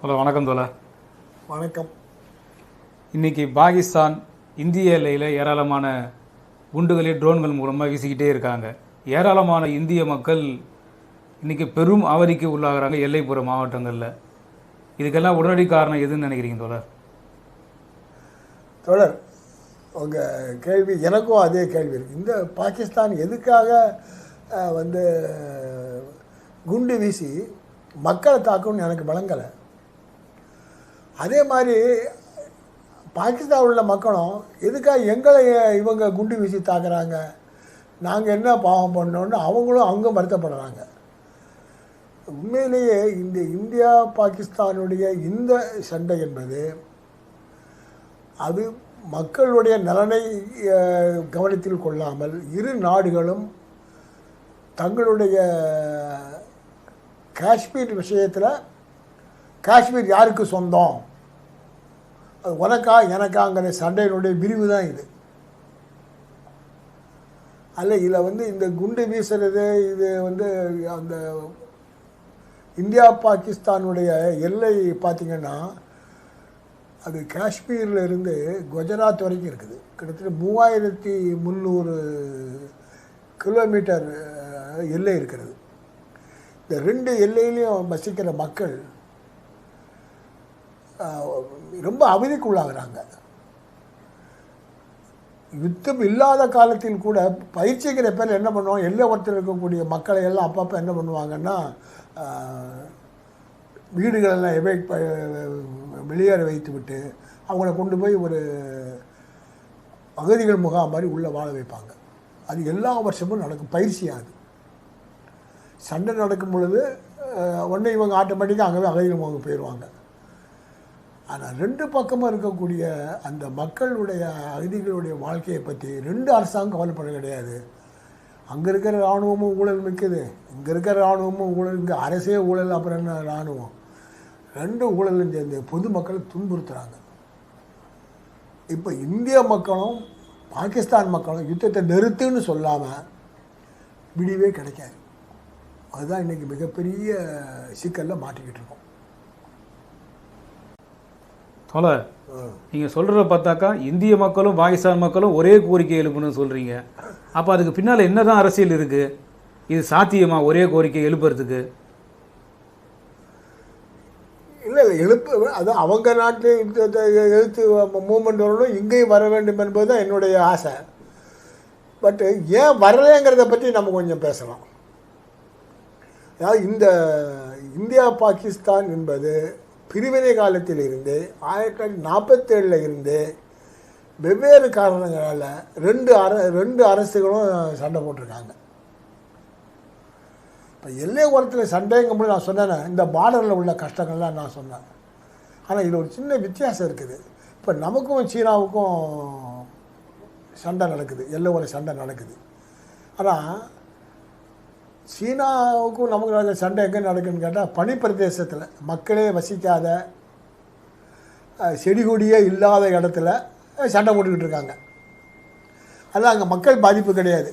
Hello, வணக்கம் தோழர். வணக்கம். இன்றைக்கி பாகிஸ்தான் இந்திய எல்லையில் ஏராளமான குண்டுகளை ட்ரோன்கள் மூலமாக வீசிக்கிட்டே இருக்காங்க. ஏராளமான இந்திய மக்கள் இன்றைக்கி பெரும் அவதிக்கு உள்ளாகிறாங்க எல்லைப்புற மாவட்டங்களில். இதுக்கெல்லாம் உடனடி காரணம் எதுன்னு நினைக்கிறீங்க தோழர்? தோழர், உங்கள் கேள்வி எனக்கும் அதே கேள்வி இருக்குது. இந்த பாகிஸ்தான் எதுக்காக குண்டு வீசி மக்களை தாக்கணும்னு எனக்கு விளங்கலை. அதே மாதிரி பாகிஸ்தான் உள்ள மக்களும் எதுக்காக எங்களை இவங்க குண்டு வீசி தாக்குறாங்க, நாங்கள் என்ன பாவம் பண்ணோன்னு அவங்களும் அவங்க வருத்தப்படுறாங்க. உண்மையிலேயே இந்த இந்தியா பாகிஸ்தானுடைய இந்த சண்டை என்பது அது மக்களுடைய நலனை கவனத்தில் கொள்ளாமல் இரு நாடுகளும் தங்களுடைய காஷ்மீர் விஷயத்தில் காஷ்மீர் யாருக்கு சொந்தம், அது உனக்கா எனக்காங்கிற சண்டையினுடைய விரிவு தான் இது. அல்ல இதில் இந்த குண்டு வீசுறது இது அந்த இந்தியா பாகிஸ்தானுடைய எல்லை பார்த்திங்கன்னா அது காஷ்மீரில் இருந்து குஜராத் வரைக்கும் இருக்குது. கிட்டத்தட்ட 3300 கிலோமீட்டர் எல்லை இருக்கிறது. இந்த ரெண்டு எல்லையிலையும் வசிக்கிற மக்கள் ரொம்ப அவதிக்குள்ளாகிறாங்க. யுத்தம் இல்லாத காலத்தில் கூட பயிற்சிக்கிற பேர் என்ன பண்ணுவாங்க, எல்லை ஓரத்தில் இருக்கக்கூடிய மக்களை எல்லாம் அப்பப்போ என்ன பண்ணுவாங்கன்னா வீடுகளெல்லாம் வெளியேற வைத்து விட்டு அவங்கள கொண்டு போய் ஒரு அகதிகள் முகாம் மாதிரி உள்ளே வாழ வைப்பாங்க. அது எல்லா வருஷமும் நடக்கும் பயிற்சியாது. சண்டை நடக்கும் பொழுது உடனே இவங்க ஆட்டோமேட்டிக்காக அங்கே அகதிகள் முகாம் போயிடுவாங்க. ஆனால் ரெண்டு பக்கமாக இருக்கக்கூடிய அந்த மக்களுடைய அகதிகளுடைய வாழ்க்கையை பற்றி ரெண்டு அரசாங்கம் கவலைப்பட கிடையாது. அங்கே இருக்கிற இராணுவமும் ஊழல் மிக்குது, இங்கே இருக்கிற இராணுவமும் ஊழல், இங்கே அரசே ஊழல், அப்புறம் என்ன இராணுவம், ரெண்டு ஊழலும் சேர்ந்து பொதுமக்களை துன்புறுத்துகிறாங்க. இப்போ இந்திய மக்களும் பாகிஸ்தான் மக்களும் யுத்தத்தை நிறுத்துன்னு சொல்லாமல் விடிவே கிடைக்காது. அதுதான் இன்றைக்கி மிகப்பெரிய சிக்கலில் மாட்டிக்கிட்டு இருக்கோம். தோழர், நீங்கள் சொல்கிறத பார்த்தாக்கா இந்திய மக்களும் பாகிஸ்தான் மக்களும் ஒரே கோரிக்கை எழுப்பணும்னு சொல்கிறீங்க. அப்போ அதுக்கு பின்னால் என்ன தான் அரசியல் இருக்குது? இது சாத்தியமா ஒரே கோரிக்கை எழுப்புறதுக்கு? இல்லை அது அவங்க நாட்டு எழுத்து மூமெண்ட் வரணும், இங்கேயும் வர வேண்டும் என்பது தான் என்னுடைய ஆசை. பட்டு ஏன் வரலைங்கிறத பற்றி நம்ம கொஞ்சம் பேசலாம். அதாவது இந்த இந்தியா பாகிஸ்தான் என்பது பிரிவினை காலத்தில் இருந்து 1947 இருந்து வெவ்வேறு காரணங்களால் ரெண்டு அரசுகளும் சண்டை போட்டிருக்காங்க. இப்போ எல்லை ஓரத்தில் சண்டைங்கும்போது நான் சொன்னேன், இந்த பார்டரில் உள்ள கஷ்டங்கள்லாம் நான் சொன்னேன். ஆனால் இதில் ஒரு சின்ன வித்தியாசம் இருக்குது. இப்போ நமக்கும் சீனாவுக்கும் சண்டை நடக்குது, எல்லை ஓர சண்டை நடக்குது. ஆனால் சீனாவுக்கும் நமக்கு நடக்கிற சண்டை எங்கே நடக்குதுன்னு கேட்டால் பனிப்பிரதேசத்தில் மக்களே வசிக்காத செடி கொடியே இல்லாத இடத்துல சண்டை போட்டுக்கிட்டு இருக்காங்க. அதான் அங்கே மக்கள் பாதிப்பு கிடையாது.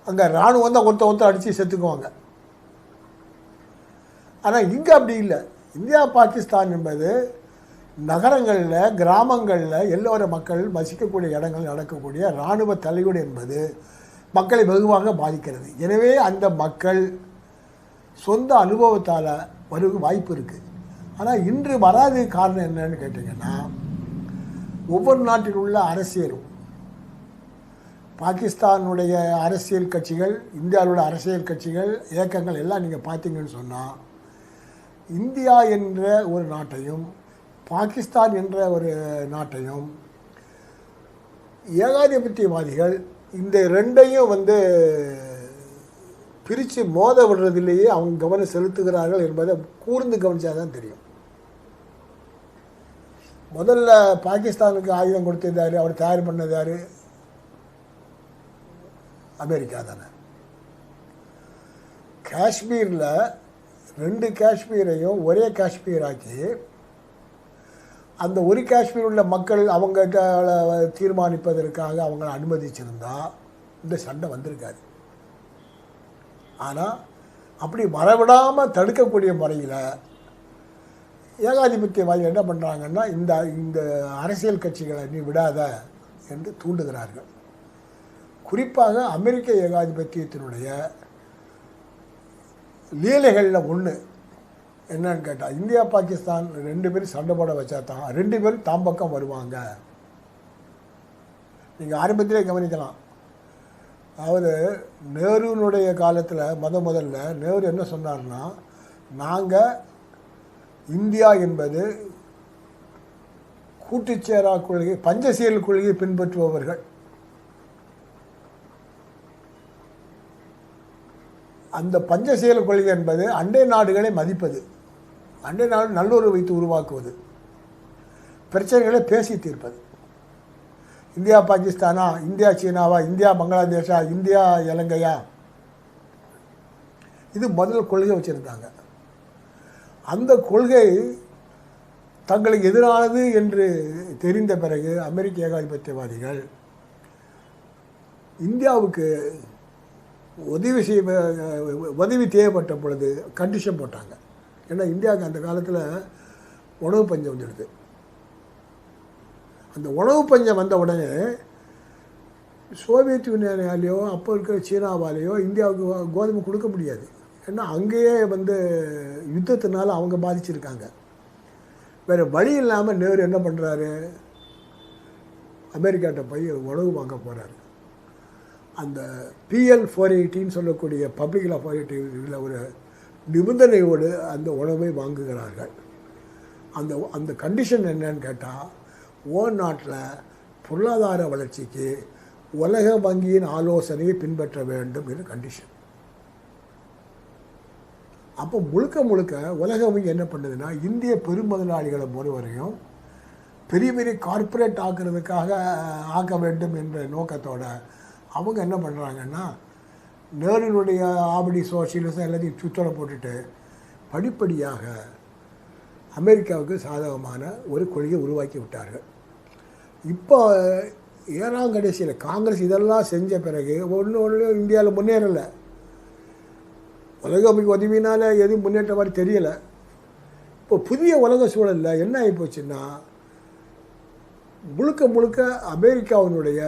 அங்கே இராணுவம் தான் ஒருத்தர் அடித்து செத்துக்குவாங்க. ஆனால் இங்கே அப்படி இல்லை. இந்தியா பாகிஸ்தான் என்பது நகரங்களில் கிராமங்களில் எல்லோர மக்கள் வசிக்கக்கூடிய இடங்கள் நடக்கக்கூடிய இராணுவ தலையீடு என்பது மக்களை வெகுவாக பாதிக்கிறது. எனவே அந்த மக்கள் சொந்த அனுபவத்தால் வருக வாய்ப்பு இருக்குது. ஆனால் இன்று வராது காரணம் என்னன்னு கேட்டிங்கன்னா, ஒவ்வொரு நாட்டில் உள்ள அரசியலும் பாகிஸ்தானுடைய அரசியல் கட்சிகள், இந்தியாவில் உள்ள அரசியல் கட்சிகள், இயக்கங்கள் எல்லாம் நீங்கள் பார்த்தீங்கன்னு சொன்னால் இந்தியா என்ற ஒரு நாட்டையும் பாகிஸ்தான் என்ற ஒரு நாட்டையும் ஏகாதிபத்தியவாதிகள் இந்த ரெண்டையும் பிரித்து மோத விடுறதிலேயே அவங்க கவனம் செலுத்துகிறார்கள் என்பதை கூர்ந்து கவனிச்சா தான் தெரியும். முதல்ல பாகிஸ்தானுக்கு ஆயுதம் கொடுத்தது யார், அவர் தயார் பண்ணது யார்? அமெரிக்கா தானே. காஷ்மீரில் ரெண்டு காஷ்மீரையும் ஒரே காஷ்மீர் ஆக்கி அந்த ஒரு காஷ்மீர் உள்ள மக்கள் அவங்க தீர்மானிப்பதற்காக அவங்கள அனுமதிச்சிருந்தா இந்த சண்டை வந்திருக்காது. ஆனால் அப்படி வரவிடாமல் தடுக்கக்கூடிய முறையில் ஏகாதிபத்தியவாதி என்ன பண்ணுறாங்கன்னா இந்த இந்த அரசியல் கட்சிகளை நீ விடாத என்று தூண்டுகிறார்கள். குறிப்பாக அமெரிக்க ஏகாதிபத்தியத்தினுடைய லீலைகளில் ஒன்று என்னன்னு கேட்டால், இந்தியா பாகிஸ்தான் 2 பேரும் சண்டை போட வச்சா தான் 2 பேரும் தாம் பக்கம் வருவாங்க. நீங்கள் ஆரம்பத்திலே கவனிக்கலாம். அதாவது நேருனுடைய காலத்தில் முதல்ல நேரு என்ன சொன்னார்னா, நாங்கள் இந்தியா என்பது கூட்டுச்சேரா கொள்கை, பஞ்சசீல் கொள்கையை பின்பற்றுபவர்கள். அந்த பஞ்சசீல கொள்கை என்பது அண்டை நாடுகளை மதிப்பது, அண்டை நாடு நல்லுறவு வைத்து உருவாக்குவது, பிரச்சனைகளை பேசி தீர்ப்பது. இந்தியா பாகிஸ்தானா, இந்தியா சீனாவா, இந்தியா பங்களாதேஷா, இந்தியா இலங்கையா, இது முதல் கொள்கை வச்சுருந்தாங்க. அந்த கொள்கை தங்களுக்கு எதிரானது என்று தெரிந்த பிறகு அமெரிக்க ஏகாதிபத்தியவாதிகள் இந்தியாவுக்கு உதவி தேவைப்பட்ட பொழுது கண்டிஷன் போட்டாங்க. ஏன்னா இந்தியாவுக்கு அந்த காலத்தில் உணவு பஞ்சம் வந்துடுது. அந்த உணவு பஞ்சம் வந்த உடனே சோவியத் யூனியனாலேயோ அப்போ இருக்கிற சீனாவாலேயோ இந்தியாவுக்கு கோதுமை கொடுக்க முடியாது. ஏன்னா அங்கேயே யுத்தத்தினால அவங்க பாதிச்சிருக்காங்க. வேறு வழி இல்லாமல் நேரு என்ன பண்ணுறாரு, அமெரிக்காட்ட போய் உணவு வாங்க போகிறாரு. அந்த PL 480 சொல்லக்கூடிய பப்ளிக் லா 480 ஒரு நிபந்தனையோடு அந்த உணவை வாங்குகிறார்கள். அந்த கண்டிஷன் என்னன்னு கேட்டால், நாட்டில் பொருளாதார வளர்ச்சிக்கு உலக வங்கியின் ஆலோசனையை பின்பற்ற வேண்டும் என்று கண்டிஷன். அப்போ முழுக்க உலக வங்கி என்ன பண்ணுதுன்னா, இந்திய பெருமுதலாளிகளை பொறுவரையும் பெரிய பெரிய கார்ப்பரேட் ஆக்க வேண்டும் என்ற நோக்கத்தோட அவங்க என்ன பண்ணுறாங்கன்னா, நேருனுடைய ஆபடி சோசியலிசம் எல்லாத்தையும் சுத்தோட போட்டுட்டு படிப்படியாக அமெரிக்காவுக்கு சாதகமான ஒரு கொள்கையை உருவாக்கி விட்டார்கள். இப்போ 7ஆம் கடைசியில் காங்கிரஸ் இதெல்லாம் செஞ்ச பிறகு ஒன்று இந்தியாவில் முன்னேறலை. உலக உதவினால் எதுவும் முன்னேற்ற மாதிரி தெரியலை. இப்போ புதிய உலக சூழலில் என்ன ஆகி போச்சுன்னா, முழுக்க அமெரிக்காவினுடைய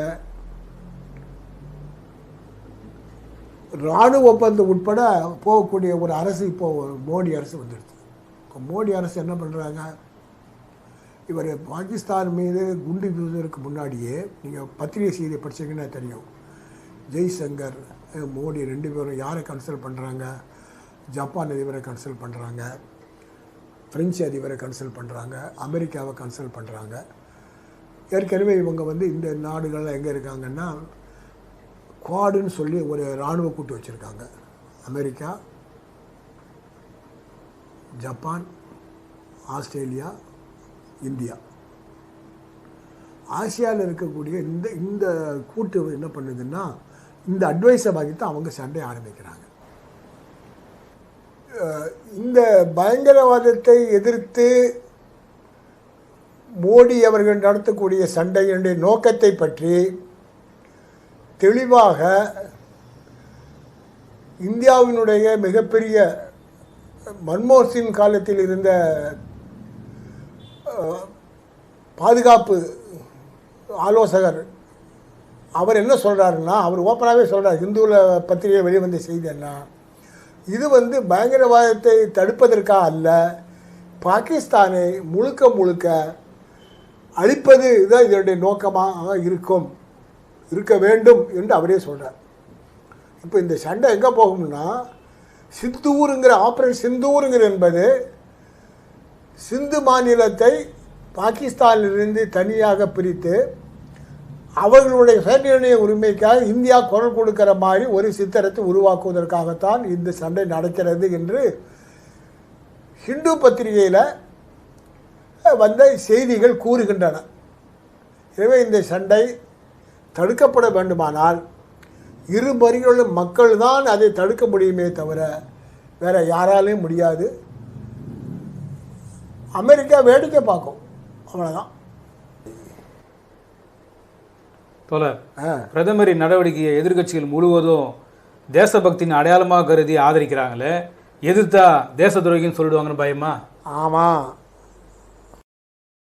இராணுவ ஒப்பந்தம் உட்பட போகக்கூடிய ஒரு அரசு இப்போது மோடி அரசு வந்துடுது. இப்போ மோடி அரசு என்ன பண்ணுறாங்க, இவர் பாகிஸ்தான் மீது குண்டு வீசுவதற்கு முன்னாடியே நீங்கள் பத்திரிகை செய்தியை படிச்சிங்கன்னா தெரியும், ஜெய்சங்கர் மோடி 2 பேரும் யாரை கன்சல்ட் பண்ணுறாங்க, ஜப்பான் அதிபரை கன்சல்ட் பண்ணுறாங்க, ஃப்ரெஞ்சு அதிபரை கன்சல்ட் பண்ணுறாங்க, அமெரிக்காவை கன்சல்ட் பண்ணுறாங்க. ஏற்கனவே இவங்க இந்த நாடுகள்லாம் எங்கே இருக்காங்கன்னா, குவாடுன்னு சொல்லி ஒரு இராணுவ கூட்டு வச்சுருக்காங்க. America, Japan, Australia, India. ஆசியாவில் இருக்கக்கூடிய இந்த கூட்டு என்ன பண்ணுதுன்னா, இந்த அட்வைஸை வாங்கிட்டு அவங்க சண்டை ஆரம்பிக்கிறாங்க. இந்த பயங்கரவாதத்தை எதிர்த்து மோடி அவர்கள் நடத்தக்கூடிய சண்டையினுடைய நோக்கத்தை பற்றி தெளிவாக இந்தியாவினுடைய மிகப்பெரிய மன்மோகன் சிங் காலத்தில் இருந்த பாதுகாப்பு ஆலோசகர் அவர் என்ன சொல்கிறாருன்னா, அவர் ஓப்பனாகவே சொல்கிறார், இந்துவில் பத்திரிகை வெளிவந்த செய்தி என்ன, இது பயங்கரவாதத்தை தடுப்பதற்காக அல்ல, பாகிஸ்தானை முழுக்க அழிப்பது இதுதான் இதனுடைய நோக்கமாக இருக்க வேண்டும் என்று அவரே சொல்கிறார். இப்போ இந்த சண்டை எங்கே போகும்னா, சிந்தூருங்கிற ஆப்ரேஷன் சிந்தூருங்கிற என்பது சிந்து மாநிலத்தை பாகிஸ்தானிலிருந்து தனியாக பிரித்து அவர்களுடைய சுயநிர்ணய உரிமைக்காக இந்தியா குரல் கொடுக்கிற மாதிரி ஒரு சித்திரத்தை உருவாக்குவதற்காகத்தான் இந்த சண்டை நடக்கிறது என்று ஹிந்து பத்திரிகையில் வந்த செய்திகள் கூறுகின்றன. எனவே இந்த சண்டை தடுக்கப்பட வேண்டுமானால் இருபரிகளும் மக்கள் தான் அதை தடுக்க முடியுமே தவிர வேற யாராலையும் முடியாது. அமெரிக்கா வேடிக்கை பார்க்கும், அவ்வளோதான். தோழர், பிரதமரின் நடவடிக்கையை எதிர்க்கட்சிகள் முழுவதும் தேசபக்தியின் அடையாளமாக கருதி ஆதரிக்கிறாங்களே, எதிர்த்தா தேச துரோகின்னு சொல்லிடுவாங்கன்னு பயமா? ஆமாம்,